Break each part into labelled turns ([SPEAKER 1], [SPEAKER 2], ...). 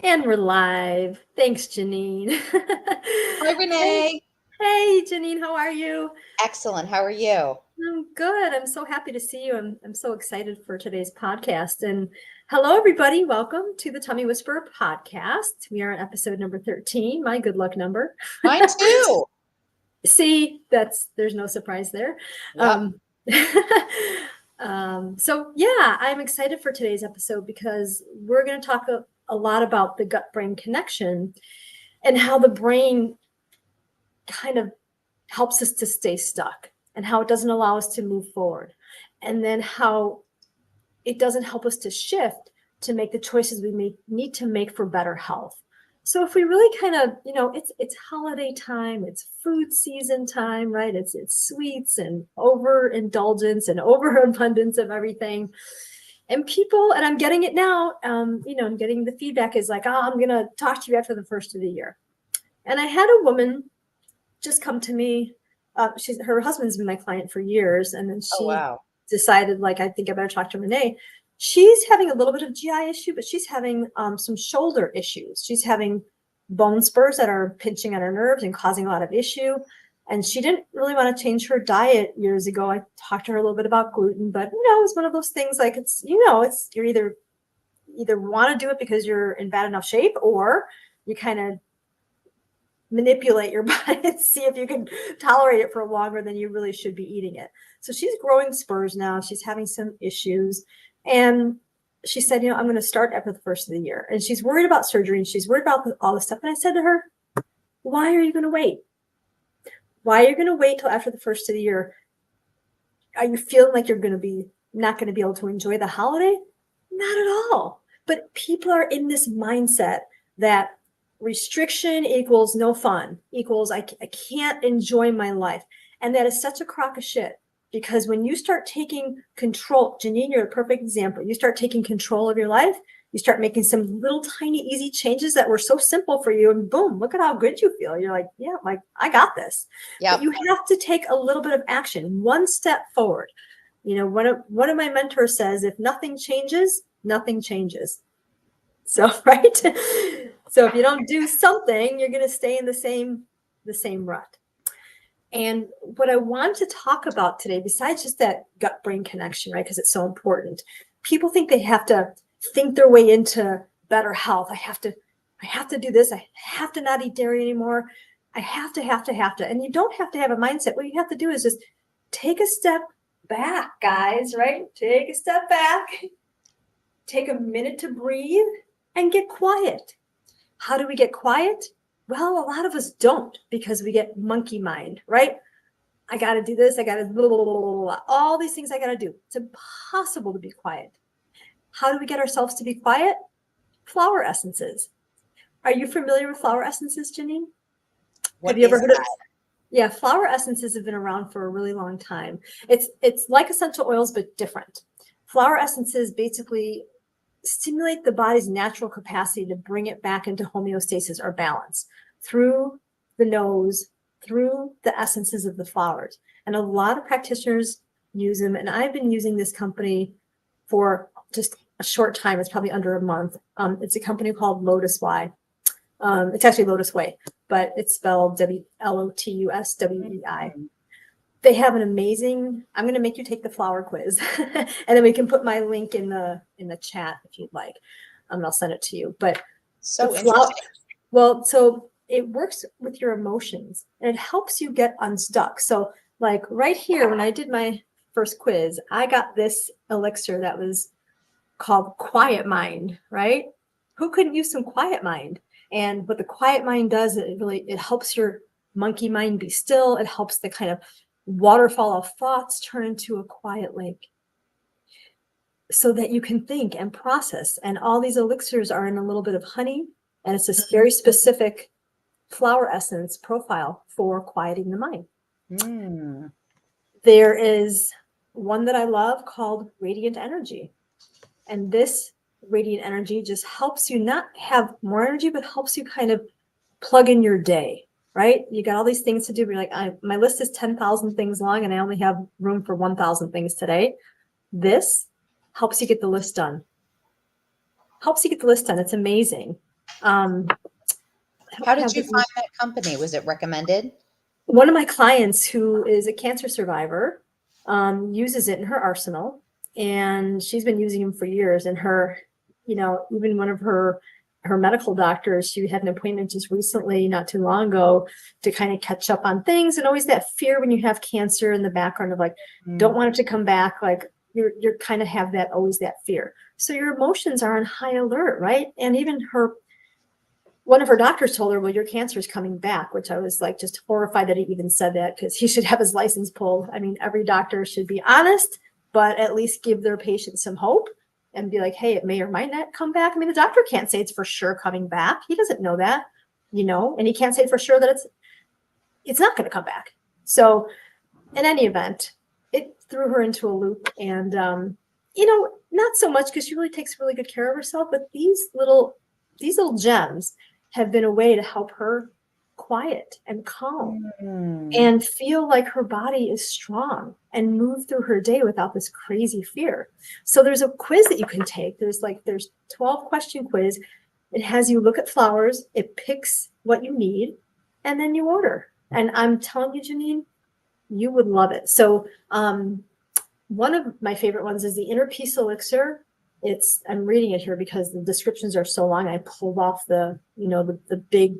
[SPEAKER 1] And we're live. Thanks, Janine.
[SPEAKER 2] Hi,
[SPEAKER 1] Hey,
[SPEAKER 2] Renee.
[SPEAKER 1] hey, Janine, how are you?
[SPEAKER 2] Excellent. How are you?
[SPEAKER 1] I'm good. I'm so happy to see you. I'm so excited for today's podcast. And hello, everybody. Welcome to the Tummy Whisperer podcast. We are on episode number 13, my good luck number.
[SPEAKER 2] Mine too.
[SPEAKER 1] See, there's no surprise there.
[SPEAKER 2] Yep.
[SPEAKER 1] Um, so yeah, I'm excited for today's episode because we're going to talk a lot about the gut-brain connection and how the brain kind of helps us to stay stuck and how it doesn't allow us to move forward. And then how it doesn't help us to shift to make the choices we need to make for better health. So if we really kind of, it's holiday time, it's food season time, right? It's sweets and overindulgence and overabundance of everything. And people, and I'm getting it now, I'm getting the feedback is like, oh, I'm going to talk to you after the first of the year. And I had a woman just come to me. Her husband's been my client for years, and then
[SPEAKER 2] Oh,
[SPEAKER 1] she
[SPEAKER 2] wow.
[SPEAKER 1] decided, like, I think I better talk to Renee. She's having a little bit of GI issue, but she's having some shoulder issues. She's having bone spurs that are pinching on her nerves and causing a lot of issue. And she didn't really want to change her diet years ago. I talked to her a little bit about gluten, but it's one of those things like it's you're either want to do it because you're in bad enough shape, or you kind of manipulate your body and see if you can tolerate it for longer than you really should be eating it. So she's growing spurs now. She's having some issues. And she said, I'm going to start after the first of the year. And she's worried about surgery and she's worried about all this stuff. And I said to her, why are you going to wait? Why are you going to wait till after the first of the year? Are you feeling like you're going to be not going to be able to enjoy the holiday? Not at all. But people are in this mindset that restriction equals no fun, equals I can't enjoy my life. And that is such a crock of shit, because when you start taking control, Janine, you're a perfect example. You start taking control of your life. You start making some little tiny easy changes that were so simple for you, and boom, look at how good you feel. You're like, yeah, like I got this. But
[SPEAKER 2] Yep.
[SPEAKER 1] you have to take a little bit of action, one step forward. One of my mentors says, if nothing changes, nothing changes. So, right. So if you don't do something, you're going to stay in the same rut. And what I want to talk about today, besides just that gut brain connection, right? Because it's so important. People think they have to think their way into better health. I have to do this. I have to not eat dairy anymore. I have to. And you don't have to have a mindset. What you have to do is just take a step back, guys, right? Take a step back. Take a minute to breathe and get quiet. How do we get quiet? Well, a lot of us don't, because we get monkey mind, right? I got to do this. I got to blah, blah, blah, blah, blah. All these things I got to do. It's impossible to be quiet. How do we get ourselves to be quiet? Flower essences. Are you familiar with flower essences, Janine? Have
[SPEAKER 2] What
[SPEAKER 1] you ever
[SPEAKER 2] is
[SPEAKER 1] heard of?
[SPEAKER 2] that?
[SPEAKER 1] Yeah, flower essences have been around for a really long time. It's like essential oils, but different. Flower essences basically stimulate the body's natural capacity to bring it back into homeostasis or balance through the nose, through the essences of the flowers. And a lot of practitioners use them. And I've been using this company for just a short time. It's probably under a month. It's a company called Lotus Y. It's actually Lotus Way, but it's spelled Lotuswei. They have an amazing, I'm going to make you take the flower quiz and then we can put my link in the chat if you'd like. I'll send it to you. But the
[SPEAKER 2] So
[SPEAKER 1] flower,
[SPEAKER 2] interesting.
[SPEAKER 1] well, so it works with your emotions and it helps you get unstuck. So like right here, when I did my first quiz, I got this elixir that was called Quiet Mind, right? Who couldn't use some quiet mind? And what the quiet mind does, it helps your monkey mind be still. It helps the kind of waterfall of thoughts turn into a quiet lake so that you can think and process. And all these elixirs are in a little bit of honey, and it's this very specific flower essence profile for quieting the mind.
[SPEAKER 2] Mm.
[SPEAKER 1] There is one that I love called Radiant Energy. And this radiant energy just helps you not have more energy, but helps you kind of plug in your day, right? You got all these things to do. But you're like, my list is 10,000 things long and I only have room for 1,000 things today. This helps you get the list done. Helps you get the list done. It's amazing. Um,
[SPEAKER 2] How did you find that company? Was it recommended?
[SPEAKER 1] One of my clients who is a cancer survivor uses it in her arsenal, and she's been using them for years. And her, even one of her medical doctors, she had an appointment just recently, not too long ago, to kind of catch up on things. And always that fear when you have cancer in the background of like, don't want it to come back. Like you're kind of have that, always that fear. So your emotions are on high alert, right? And even one of her doctors told her, well, your cancer is coming back, which I was like just horrified that he even said that, because he should have his license pulled. I mean, every doctor should be honest, but at least give their patient some hope and be like, hey, it may or might not come back. I mean, the doctor can't say it's for sure coming back. He doesn't know that, and he can't say for sure that it's not going to come back. So in any event, it threw her into a loop. And, not so much because she really takes really good care of herself, but these little gems have been a way to help her quiet and calm and feel like her body is strong and move through her day without this crazy fear. So there's a quiz that you can take. There's 12 question quiz. It has you look at flowers. It picks what you need, and then you order. And I'm telling you, Janine, you would love it. So one of my favorite ones is the Inner Peace Elixir. I'm reading it here because the descriptions are so long. I pulled off the big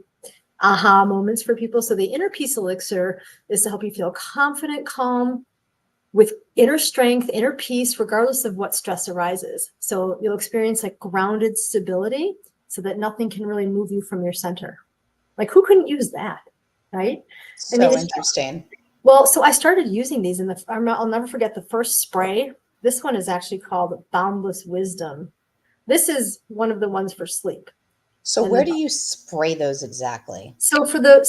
[SPEAKER 1] aha moments for people. So the Inner Peace Elixir is to help you feel confident, calm, with inner strength, inner peace, regardless of what stress arises. So you'll experience like grounded stability so that nothing can really move you from your center. Like who couldn't use that, right?
[SPEAKER 2] So interesting.
[SPEAKER 1] Well, so I started using these I'll never forget the first spray. This one is actually called Boundless Wisdom. This is one of the ones for sleep.
[SPEAKER 2] So where do you spray those exactly?
[SPEAKER 1] So for the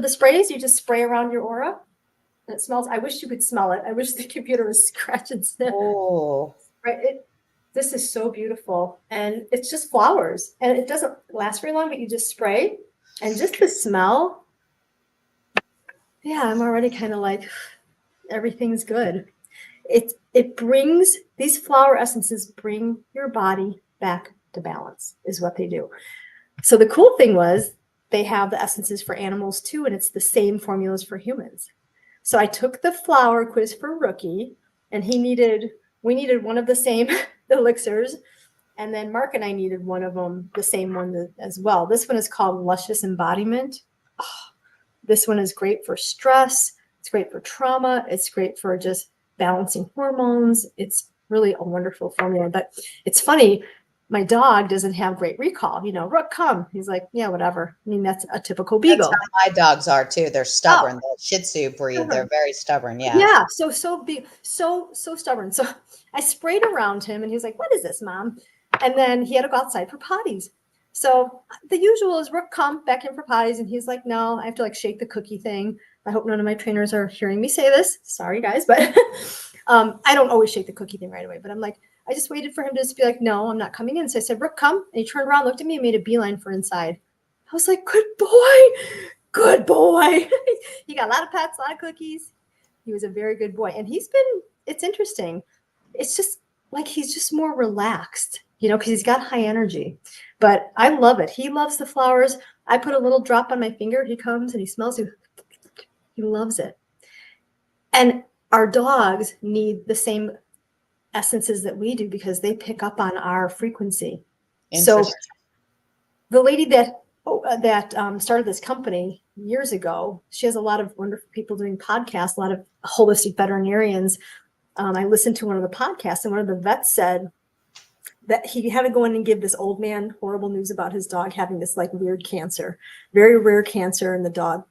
[SPEAKER 1] sprays, you just spray around your aura. And it smells. I wish you could smell it. I wish the computer was scratch and sniff.
[SPEAKER 2] Oh,
[SPEAKER 1] right. This is so beautiful, and it's just flowers, and it doesn't last very long. But you just spray, and just the smell. Yeah, I'm already kind of like, everything's good. It brings, these flower essences bring your body back to balance, is what they do. So the cool thing was they have the essences for animals too, and it's the same formulas for humans. So I took the flower quiz for Rookie, and we needed one of the same elixirs, and then Mark and I needed one of them, the same one as well. This one is called Luscious Embodiment. Oh, this one is great for stress. It's great for trauma. It's great for just balancing hormones. It's really a wonderful formula. But it's funny, my dog doesn't have great recall. Rook, come. He's like, yeah, whatever. I mean, that's a typical beagle.
[SPEAKER 2] That's how my dogs are too. They're stubborn. The Shih Tzu breed. They're very stubborn. Yeah.
[SPEAKER 1] Yeah. So big, so stubborn. So I sprayed around him, and he was like, what is this, Mom? And then he had to go outside for potties. So the usual is Rook, come back in for potties. And he's like, no, I have to shake the cookie thing. I hope none of my trainers are hearing me say this. Sorry, guys, but I don't always shake the cookie thing right away. But I'm like, I just waited for him to just be like, no, I'm not coming in. So I said, Rook, come. And he turned around, looked at me, and made a beeline for inside. I was like, good boy. Good boy. He got a lot of pets, a lot of cookies. He was a very good boy. And it's interesting. It's just like he's just more relaxed, because he's got high energy. But I love it. He loves the flowers. I put a little drop on my finger. He comes and he smells it. He loves it. And our dogs need the same essences that we do because they pick up on our frequency. So the lady that started this company years ago, she has a lot of wonderful people doing podcasts, a lot of holistic veterinarians. I listened to one of the podcasts, and one of the vets said that he had to go in and give this old man horrible news about his dog having this weird cancer, very rare cancer. And the dog,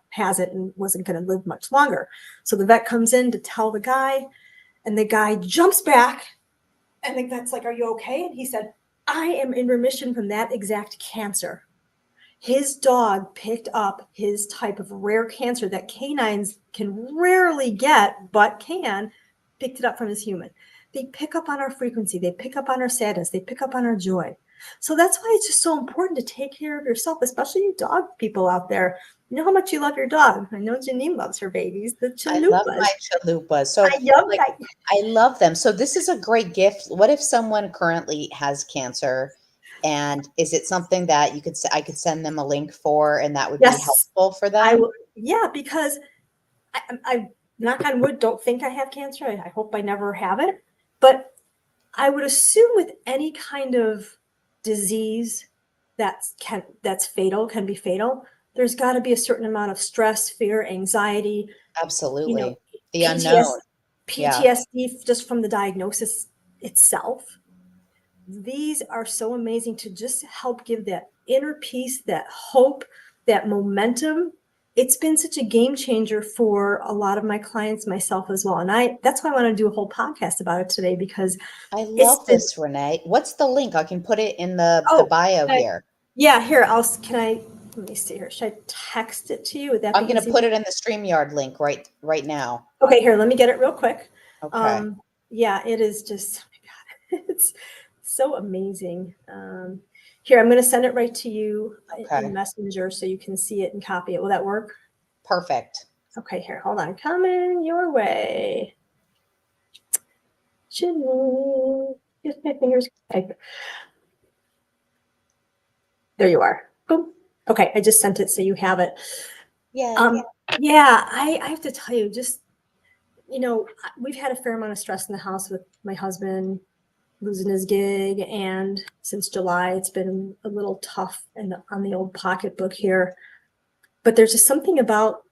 [SPEAKER 1] has it and wasn't going to live much longer. So the vet comes in to tell the guy, and the guy jumps back, and the vet's like, are you okay? And he said, I am in remission from that exact cancer. His dog picked up his type of rare cancer that canines can rarely get, but picked it up from his human. They pick up on our frequency. They pick up on our sadness. They pick up on our joy. So that's why it's just so important to take care of yourself, especially you dog people out there. You know how much you love your dog. I know Janine loves her babies, the chalupas.
[SPEAKER 2] I love my chalupas. So I love them. So this is a great gift. What if someone currently has cancer And is it something that I could send them a link for, and that would be
[SPEAKER 1] Yes,
[SPEAKER 2] helpful for
[SPEAKER 1] I
[SPEAKER 2] them?
[SPEAKER 1] will. Yeah, because I knock on wood, don't think I have cancer. I hope I never have it. But I would assume with any kind of disease that's fatal, can be fatal, there's got to be a certain amount of stress, fear, anxiety, you know,
[SPEAKER 2] Absolutely. The
[SPEAKER 1] PTS,
[SPEAKER 2] unknown. Yeah.
[SPEAKER 1] PTSD just from the diagnosis itself. These are so amazing to just help give that inner peace, that hope, that momentum. It's been such a game changer for a lot of my clients, myself as well. And that's why I want to do a whole podcast about it today, because
[SPEAKER 2] I
[SPEAKER 1] it's
[SPEAKER 2] love
[SPEAKER 1] been,
[SPEAKER 2] this, Renee. What's the link? I can put it in the
[SPEAKER 1] oh,
[SPEAKER 2] bio
[SPEAKER 1] okay.
[SPEAKER 2] here.
[SPEAKER 1] Yeah, here, let me see here. Should I text it to you? Would that be
[SPEAKER 2] I'm going to
[SPEAKER 1] easy?
[SPEAKER 2] put it in the StreamYard link right now.
[SPEAKER 1] Okay, here, let me get it real quick.
[SPEAKER 2] Okay.
[SPEAKER 1] Yeah, it is just, oh my God, it's so amazing. Here, I'm going to send it right to you
[SPEAKER 2] Okay.
[SPEAKER 1] in Messenger so you can see it and copy it. Will that work?
[SPEAKER 2] Perfect.
[SPEAKER 1] Okay, here, hold on. Coming your way. Jimmy, just my fingers. Okay. There you are. Boom. Okay, I just sent it so you have it.
[SPEAKER 2] Yay.
[SPEAKER 1] Yeah, I have to tell you, just, we've had a fair amount of stress in the house with my husband losing his gig, and since July, it's been a little tough on the old pocketbook here. But there's just something about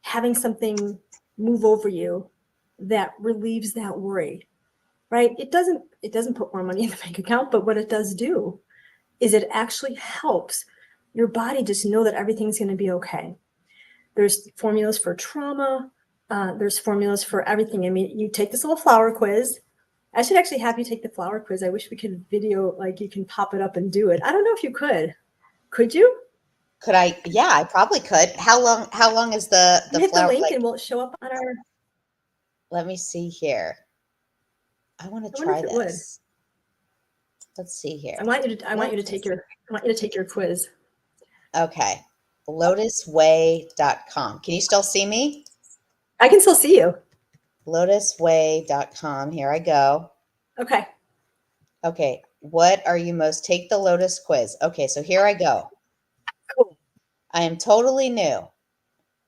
[SPEAKER 1] having something move over you that relieves that worry, right? It doesn't put more money in the bank account, but what it does do is it actually helps your body just know that everything's going to be okay. There's formulas for trauma. There's formulas for everything. I mean, you take this little flower quiz. I should actually have you take the flower quiz. I wish we could video, like you can pop it up and do it. I don't know if you could. Could you?
[SPEAKER 2] Could I? Yeah, I probably could. How long is the
[SPEAKER 1] Hit the
[SPEAKER 2] flower?
[SPEAKER 1] link
[SPEAKER 2] Like,
[SPEAKER 1] and will it show up on our?
[SPEAKER 2] let me see here. I want to
[SPEAKER 1] I wonder
[SPEAKER 2] try
[SPEAKER 1] if it would.
[SPEAKER 2] this. Let's see here.
[SPEAKER 1] I want you to take your quiz.
[SPEAKER 2] Okay. Lotusway.com. Can you still see me?
[SPEAKER 1] I can still see you.
[SPEAKER 2] Lotusway.com. Here I go.
[SPEAKER 1] Okay.
[SPEAKER 2] Okay. What are you most? Take the Lotus quiz. Okay. So here I go.
[SPEAKER 1] Cool.
[SPEAKER 2] I am totally new.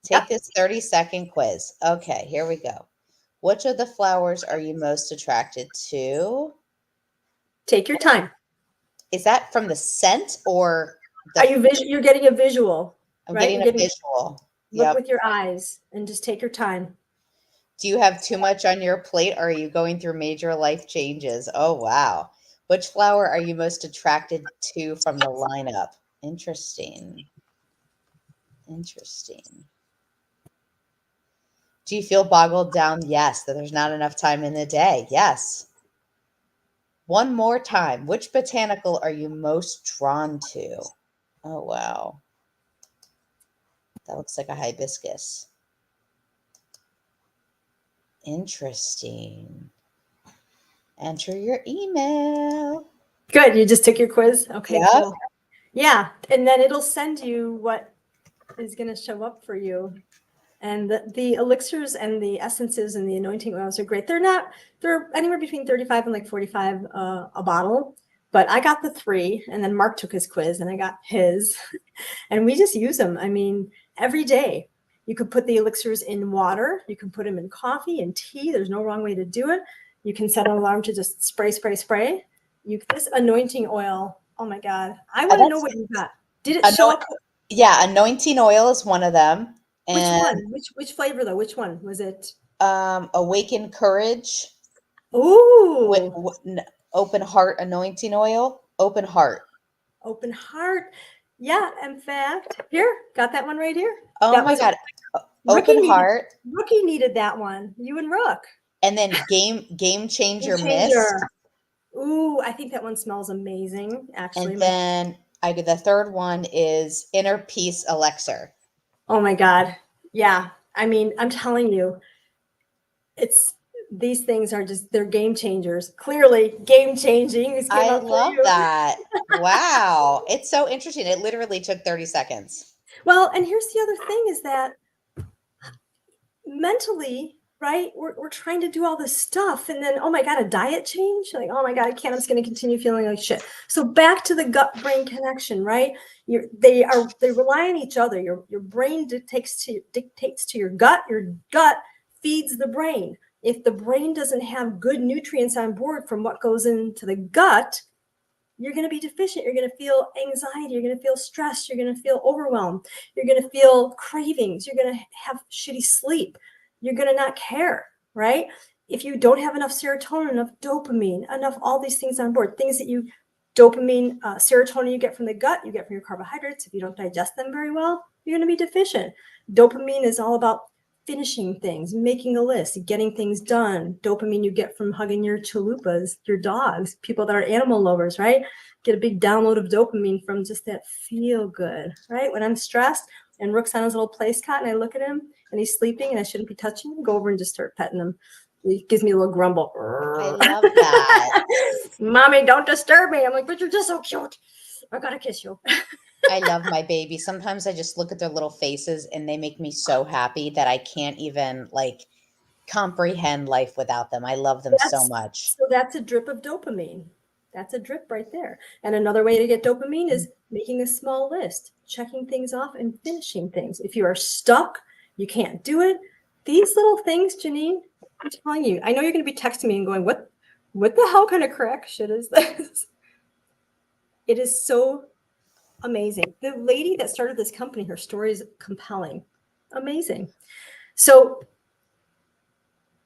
[SPEAKER 2] Take
[SPEAKER 1] Yep.
[SPEAKER 2] this 30-second quiz. Okay. Here we go. Which of the flowers are you most attracted to?
[SPEAKER 1] Take your time.
[SPEAKER 2] Is that from the scent or
[SPEAKER 1] Are you you're getting a visual,
[SPEAKER 2] I'm
[SPEAKER 1] right?
[SPEAKER 2] getting
[SPEAKER 1] You're
[SPEAKER 2] a visual.
[SPEAKER 1] look
[SPEAKER 2] Yep.
[SPEAKER 1] with your eyes and just take your time.
[SPEAKER 2] Do you have too much on your plate, or are you going through major life changes? Oh, wow. Which flower are you most attracted to from the lineup? Interesting. Interesting. Do you feel boggled down? Yes. That there's not enough time in the day? Yes. One more time. Which botanical are you most drawn to? Oh, wow. That looks like a hibiscus. Interesting. Enter your email.
[SPEAKER 1] Good. You just took your quiz. Okay,
[SPEAKER 2] Yep.
[SPEAKER 1] cool. Yeah, and then it'll send you what is going to show up for you. And the elixirs and the essences and the anointing oils are great. They're anywhere between 35 and like 45 a bottle. But I got the 3, and then Mark took his quiz and I got his. And we just use them. I mean, every day. You could put the elixirs in water. You can put them in coffee and tea. There's no wrong way to do it. You can set an alarm to just spray, spray, spray. This anointing oil. Oh my God. I want to know what you got. Did it show up?
[SPEAKER 2] Yeah, anointing oil is one of them.
[SPEAKER 1] Which
[SPEAKER 2] And
[SPEAKER 1] one? Which flavor though? Which one was it?
[SPEAKER 2] Awaken Courage.
[SPEAKER 1] Ooh,
[SPEAKER 2] Open Heart anointing oil. Open Heart.
[SPEAKER 1] Open Heart. Yeah, in fact, here, got that one right here.
[SPEAKER 2] Oh
[SPEAKER 1] That
[SPEAKER 2] my
[SPEAKER 1] was
[SPEAKER 2] God.
[SPEAKER 1] Rookie
[SPEAKER 2] Open Heart.
[SPEAKER 1] Rookie needed that one. You and Rook.
[SPEAKER 2] And then Game Changer
[SPEAKER 1] Game
[SPEAKER 2] Mist.
[SPEAKER 1] changer. Ooh, I think that one smells amazing, actually.
[SPEAKER 2] And then the third one is Inner Peace Elixir.
[SPEAKER 1] Oh my God. Yeah. I mean, I'm telling you, these things are they're game changers. Clearly game changing.
[SPEAKER 2] I love that. Wow. It's so interesting. It literally took 30 seconds.
[SPEAKER 1] Well, and here's the other thing is that mentally, right? We're trying to do all this stuff. And then, oh my God, a diet change? Like, oh my God, I can't, I'm just going to continue feeling like shit. So back to the gut brain connection, right? They rely on each other. Your brain dictates to your gut feeds the brain. If the brain doesn't have good nutrients on board from what goes into the gut, you're going to be deficient. You're going to feel anxiety. You're going to feel stress. You're going to feel overwhelmed. You're going to feel cravings. You're going to have shitty sleep. You're going to not care, right? If you don't have enough serotonin, enough dopamine, enough all these things on board, things that serotonin you get from the gut, you get from your carbohydrates. If you don't digest them very well, you're going to be deficient. Dopamine is all about finishing things, making a list, getting things done. Dopamine you get from hugging your chalupas, your dogs, people that are animal lovers, right? Get a big download of dopamine from just that feel good, right? When I'm stressed and Rook's on his little place cot and I look at him and he's sleeping and I shouldn't be touching him, go over and just start petting him. He gives me a little grumble.
[SPEAKER 2] I love that.
[SPEAKER 1] Mommy, don't disturb me. I'm like, but you're just so cute. I gotta kiss you.
[SPEAKER 2] I love my baby. Sometimes I just look at their little faces and they make me so happy that I can't even like comprehend life without them. I love them so much.
[SPEAKER 1] So that's a drip of dopamine. That's a drip right there. And another way to get dopamine is making a small list, checking things off and finishing things. If you are stuck, you can't do it. These little things, Janine, I'm telling you, I know you're going to be texting me and going, what the hell kind of crack shit is this? It is so amazing. The lady that started this company, her story is compelling. Amazing. So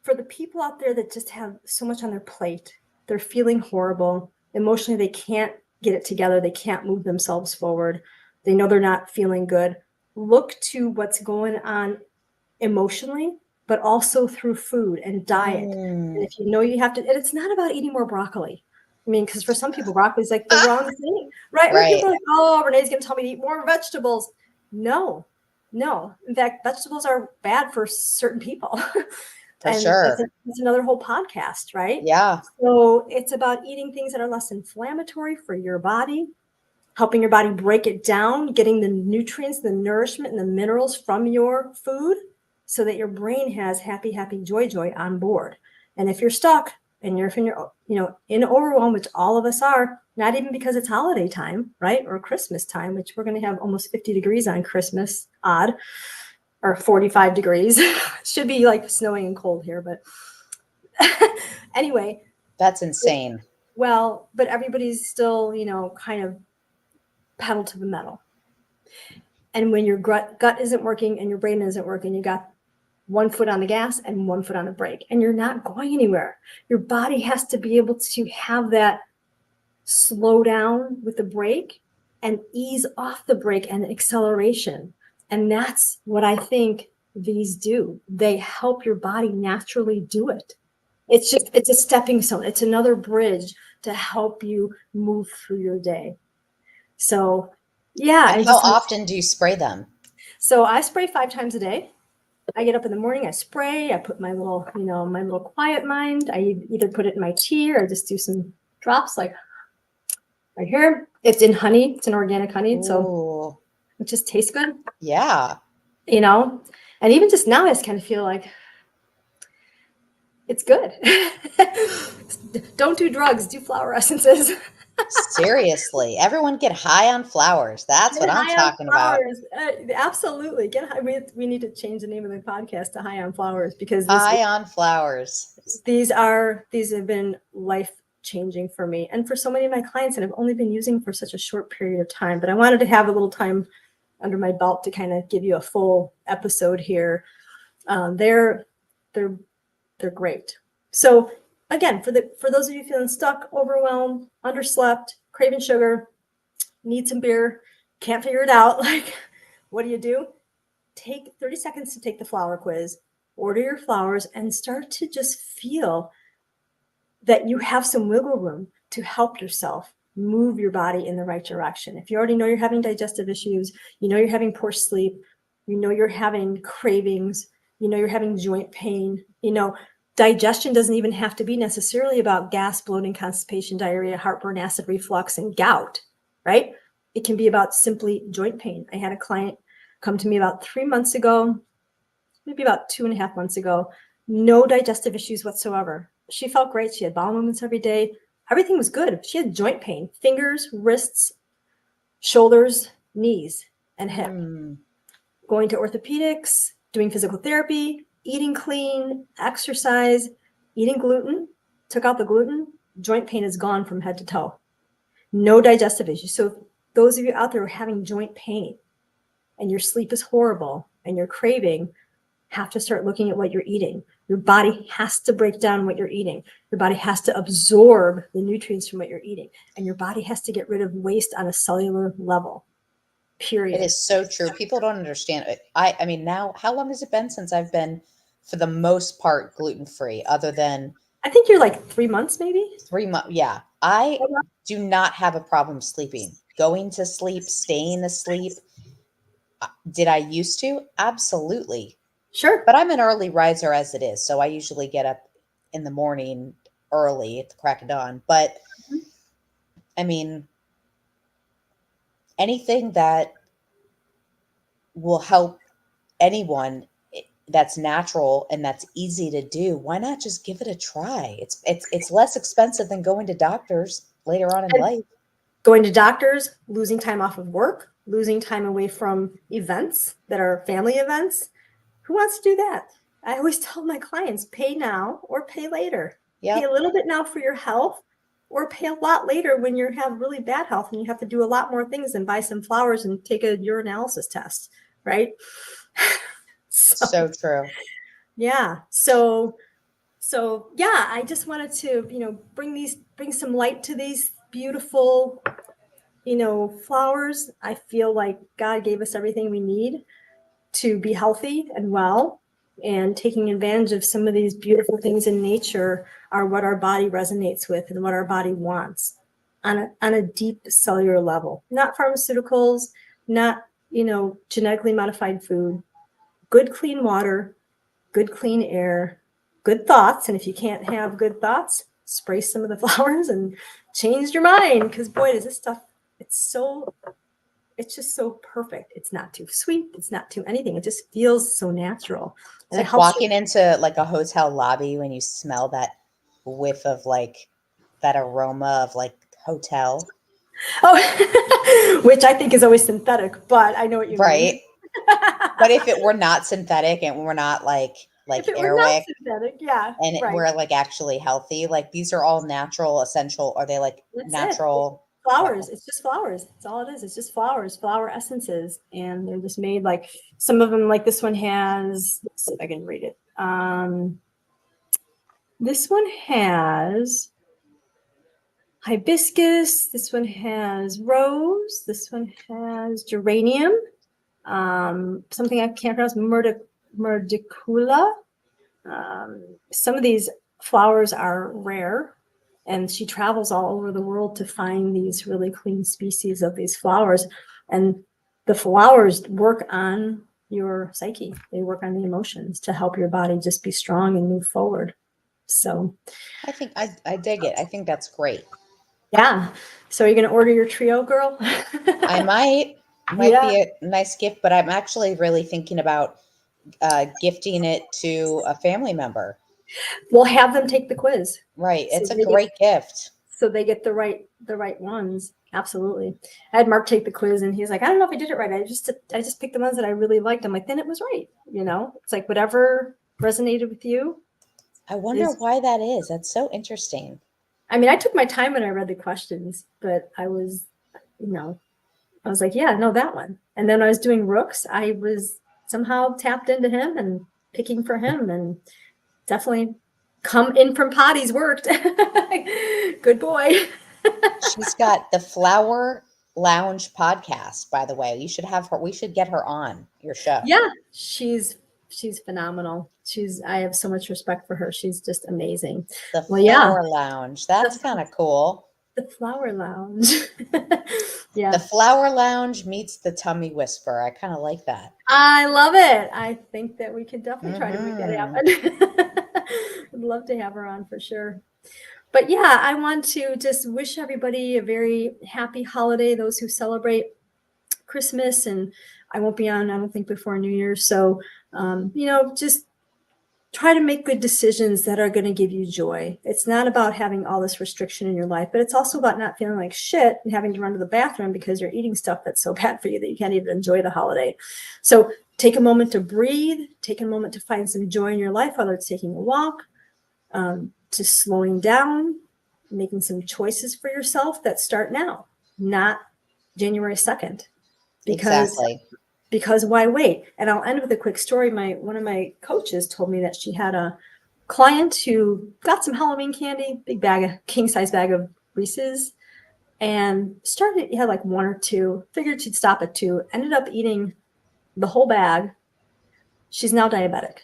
[SPEAKER 1] for the people out there that just have so much on their plate, they're feeling horrible. Emotionally, they can't get it together. They can't move themselves forward. They know they're not feeling good. Look to what's going on emotionally, but also through food and diet. And if you know you have to, and it's not about eating more broccoli. I mean, because for some people, broccoli is like the wrong thing, right?
[SPEAKER 2] Right.
[SPEAKER 1] People are like, oh, Renee's going to tell me to eat more vegetables. No. In fact, vegetables are bad for certain people.
[SPEAKER 2] For
[SPEAKER 1] and
[SPEAKER 2] sure.
[SPEAKER 1] that's another whole podcast, right?
[SPEAKER 2] Yeah.
[SPEAKER 1] So it's about eating things that are less inflammatory for your body, helping your body break it down, getting the nutrients, the nourishment, and the minerals from your food so that your brain has happy, happy, joy on board. And if you're stuck and you're in overwhelm, which all of us are, not even because it's holiday time, right? Or Christmas time, which we're going to have almost 50 degrees on Christmas, odd, or 45 degrees. Should be like snowing and cold here, but anyway.
[SPEAKER 2] That's insane.
[SPEAKER 1] Well, but everybody's still, kind of pedal to the metal. And when your gut isn't working and your brain isn't working, you got one foot on the gas and one foot on the brake, and you're not going anywhere. Your body has to be able to have that slow down with the brake and ease off the brake and acceleration. And that's what I think these do. They help your body naturally do it. It's a stepping stone. It's another bridge to help you move through your day. So, yeah.
[SPEAKER 2] And how often do you spray them?
[SPEAKER 1] So I spray 5 times a day. I get up in the morning, I spray, I put my little quiet mind. I either put it in my tea or I just do some drops like right here. It's in honey. It's an organic honey. So it just tastes good.
[SPEAKER 2] Yeah.
[SPEAKER 1] And even just now I just kind of feel like it's good. Don't do drugs, do flower essences.
[SPEAKER 2] Seriously, everyone get high on flowers. That's what I'm talking about.
[SPEAKER 1] Absolutely. Get high. We need to change the name of the podcast to High on Flowers because
[SPEAKER 2] High on Flowers.
[SPEAKER 1] These have been life-changing for me and for so many of my clients, and I've only been using for such a short period of time. But I wanted to have a little time under my belt to kind of give you a full episode here. They're great. So again, for those of you feeling stuck, overwhelmed, underslept, craving sugar, need some beer, can't figure it out, like, what do? Take 30 seconds to take the flower quiz, order your flowers, and start to just feel that you have some wiggle room to help yourself move your body in the right direction. If you already know you're having digestive issues, you're having poor sleep, you're having cravings, you're having joint pain, digestion doesn't even have to be necessarily about gas, bloating, constipation, diarrhea, heartburn, acid reflux, and gout, right? It can be about simply joint pain. I had a client come to me about 3 months ago, maybe about 2.5 months ago. no digestive issues whatsoever. She felt great. She had bowel movements every day. Everything was good. She had joint pain, fingers, wrists, shoulders, knees, and hip. Going to orthopedics, doing physical therapy, eating clean, exercise, eating gluten, took out the gluten, joint pain is gone from head to toe. No digestive issues. So those of you out there who are having joint pain and your sleep is horrible and you're craving, have to start looking at what you're eating. Your body has to break down what you're eating. Your body has to absorb the nutrients from what you're eating. And your body has to get rid of waste on a cellular level. Period.
[SPEAKER 2] It is so true. People don't understand it. I mean, now, how long has it been since I've been, for the most part, gluten-free, other than
[SPEAKER 1] I think you're like 3 months, maybe.
[SPEAKER 2] 3 months? Yeah. I do not have a problem sleeping, going to sleep, staying asleep. Did I used to? Absolutely.
[SPEAKER 1] Sure.
[SPEAKER 2] But I'm an early riser as it is. So I usually get up in the morning early at the crack of dawn. But I mean, anything that will help anyone that's natural and that's easy to do, why not just give it a try? It's less expensive than going to doctors later on in life.
[SPEAKER 1] Going to doctors, losing time off of work, losing time away from events that are family events. Who wants to do that? I always tell my clients, pay now or pay later.
[SPEAKER 2] Yep.
[SPEAKER 1] Pay a little bit now for your health, or pay a lot later when you have really bad health and you have to do a lot more things than buy some flowers and take a urinalysis test, right?
[SPEAKER 2] So true.
[SPEAKER 1] Yeah. So yeah, I just wanted to, bring some light to these beautiful, flowers. I feel like God gave us everything we need to be healthy and well, and taking advantage of some of these beautiful things in nature are what our body resonates with and what our body wants on a deep cellular level. Not pharmaceuticals, not, genetically modified food, good clean water, good clean air, good thoughts. And if you can't have good thoughts, spray some of the flowers and change your mind. Because boy, does this stuff, it's just so perfect. It's not too sweet. It's not too anything. It just feels so natural.
[SPEAKER 2] It's like walking into like a hotel lobby when you smell that whiff of like that aroma of like hotel.
[SPEAKER 1] Oh, which I think is always synthetic, but I know what you
[SPEAKER 2] right.
[SPEAKER 1] mean.
[SPEAKER 2] But if it were not synthetic and we're not like Airwick,
[SPEAKER 1] synthetic, yeah,
[SPEAKER 2] and
[SPEAKER 1] right.
[SPEAKER 2] we're like actually healthy, like these are all natural, essential. Are they like
[SPEAKER 1] That's
[SPEAKER 2] natural?
[SPEAKER 1] Flowers. It's just flowers. That's all it is. It's just flowers, flower essences. And they're just made like some of them, like this one has, let's see if I can read it. This one has hibiscus. This one has rose. This one has geranium. Something I can't pronounce, murdicula. Some of these flowers are rare. And she travels all over the world to find these really clean species of these flowers. And the flowers work on your psyche. They work on the emotions to help your body just be strong and move forward. So
[SPEAKER 2] I think I dig it. I think that's great.
[SPEAKER 1] Yeah. So are you going to order your trio, girl?
[SPEAKER 2] I might be a nice gift, but I'm actually really thinking about gifting it to a family member.
[SPEAKER 1] We'll have them take the quiz.
[SPEAKER 2] Right. It's a great gift.
[SPEAKER 1] So they get the right ones. Absolutely. I had Mark take the quiz and he's like, I don't know if I did it right. I just picked the ones that I really liked. I'm like, then it was right. It's like whatever resonated with you.
[SPEAKER 2] I wonder why that is. That's so interesting.
[SPEAKER 1] I mean, I took my time when I read the questions, but I was, I was like, yeah, no, that one. And then I was doing Rooks. I was somehow tapped into him and picking for him, and definitely come in from potties worked. Good boy.
[SPEAKER 2] She's got the Flower Lounge podcast, by the way. You should have her. We should get her on your show.
[SPEAKER 1] Yeah, she's phenomenal. I have so much respect for her. She's just amazing.
[SPEAKER 2] The Flower Lounge. That's kind of cool.
[SPEAKER 1] The Flower Lounge. Yeah.
[SPEAKER 2] The Flower Lounge meets the Tummy Whisper. I kind of like that.
[SPEAKER 1] I love it. I think that we could definitely try to make that happen. I'd love to have her on for sure. But yeah, I want to just wish everybody a very happy holiday, those who celebrate Christmas, and I won't be on, I don't think, before New Year's. So, just try to make good decisions that are going to give you joy. It's not about having all this restriction in your life, but it's also about not feeling like shit and having to run to the bathroom because you're eating stuff that's so bad for you that you can't even enjoy the holiday. So take a moment to breathe, take a moment to find some joy in your life, whether it's taking a walk, to slowing down, making some choices for yourself that start now, not January 2nd. Because why wait? And I'll end with a quick story. One of my coaches told me that she had a client who got some Halloween candy, big bag, a king size bag of Reese's, and had like one or two, figured she'd stop at two, ended up eating the whole bag. She's now diabetic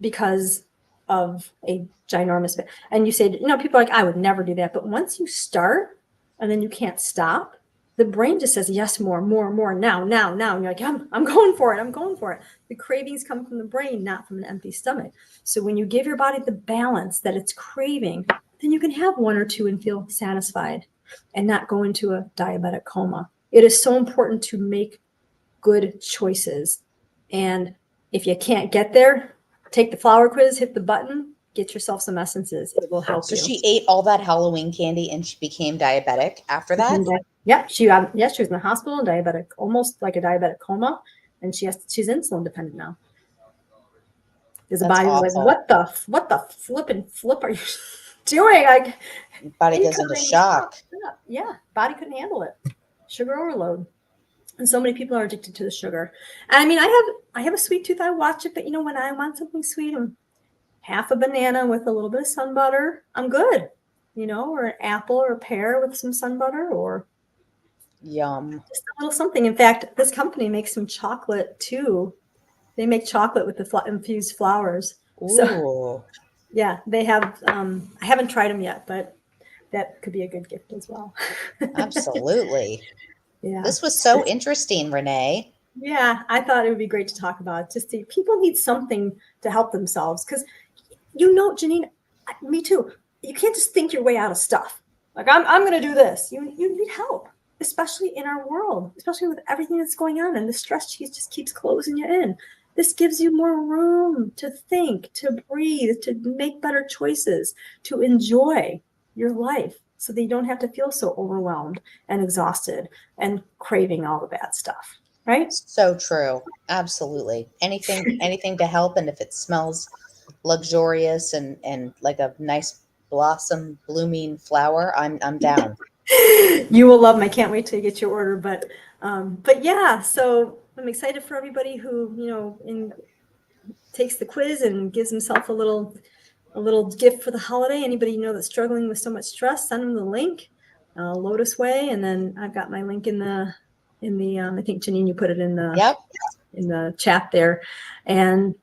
[SPEAKER 1] because of a ginormous bag. And you say, people are like, I would never do that. But once you start and then you can't stop, the brain just says, yes, more, now. And you're like, I'm going for it. The cravings come from the brain, not from an empty stomach. So when you give your body the balance that it's craving, then you can have one or two and feel satisfied and not go into a diabetic coma. It is so important to make good choices. And if you can't get there, take the flower quiz, hit the button, get yourself some essences. It will help you. So
[SPEAKER 2] she ate all that Halloween candy and she became diabetic after that?
[SPEAKER 1] Yep. She was in the hospital, diabetic, almost like a diabetic coma. And she's insulin dependent now. Because the body was like, what the flip are you doing? Like,
[SPEAKER 2] body goes into shock.
[SPEAKER 1] Yeah. Body couldn't handle it. Sugar overload. And so many people are addicted to the sugar. And I mean, I have a sweet tooth. I watch it, but when I want something sweet, half a banana with a little bit of sun butter, I'm good. Or an apple or a pear with some sun butter, or
[SPEAKER 2] yum.
[SPEAKER 1] Just a little something. In fact, this company makes some chocolate too. They make chocolate with the infused flowers.
[SPEAKER 2] Ooh.
[SPEAKER 1] So yeah, they have, I haven't tried them yet, but that could be a good gift as well.
[SPEAKER 2] Absolutely.
[SPEAKER 1] Yeah.
[SPEAKER 2] This was so interesting, Renee.
[SPEAKER 1] Yeah, I thought it would be great to talk about. Just people need something to help themselves because, Janine, me too. You can't just think your way out of stuff. Like I'm going to do this. You need help, especially in our world, especially with everything that's going on, and the stress just keeps closing you in. This gives you more room to think, to breathe, to make better choices, to enjoy your life, so that you don't have to feel so overwhelmed and exhausted and craving all the bad stuff. Right?
[SPEAKER 2] So true. Absolutely. Anything to help. And if it smells luxurious and like a nice blossom blooming flower, I'm down.
[SPEAKER 1] You will love them. I can't wait to get your order. But yeah, so I'm excited for everybody who, takes the quiz and gives himself a little gift for the holiday. Anybody that's struggling with so much stress, send them the link, Lotus Way, and then I've got my link in the I think Janine, you put it in the chat there, and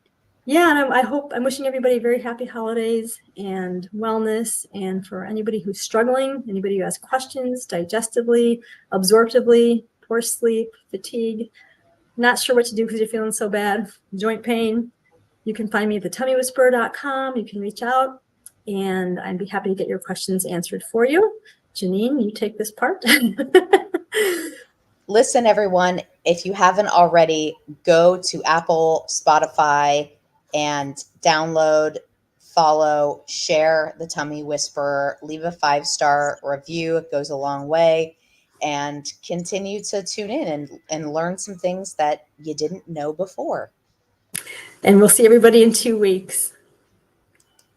[SPEAKER 1] yeah, and I'm wishing everybody very happy holidays and wellness, and for anybody who's struggling, anybody who has questions digestively, absorptively, poor sleep, fatigue, not sure what to do because you're feeling so bad, joint pain. You can find me at thetummywhisperer.com. You can reach out, and I'd be happy to get your questions answered for you. Janine, you take this part.
[SPEAKER 2] Listen, everyone, if you haven't already, go to Apple, Spotify, and download, follow, share the Tummy Whisperer, leave a 5-star review. It goes a long way. And continue to tune in and learn some things that you didn't know before.
[SPEAKER 1] And we'll see everybody in 2 weeks.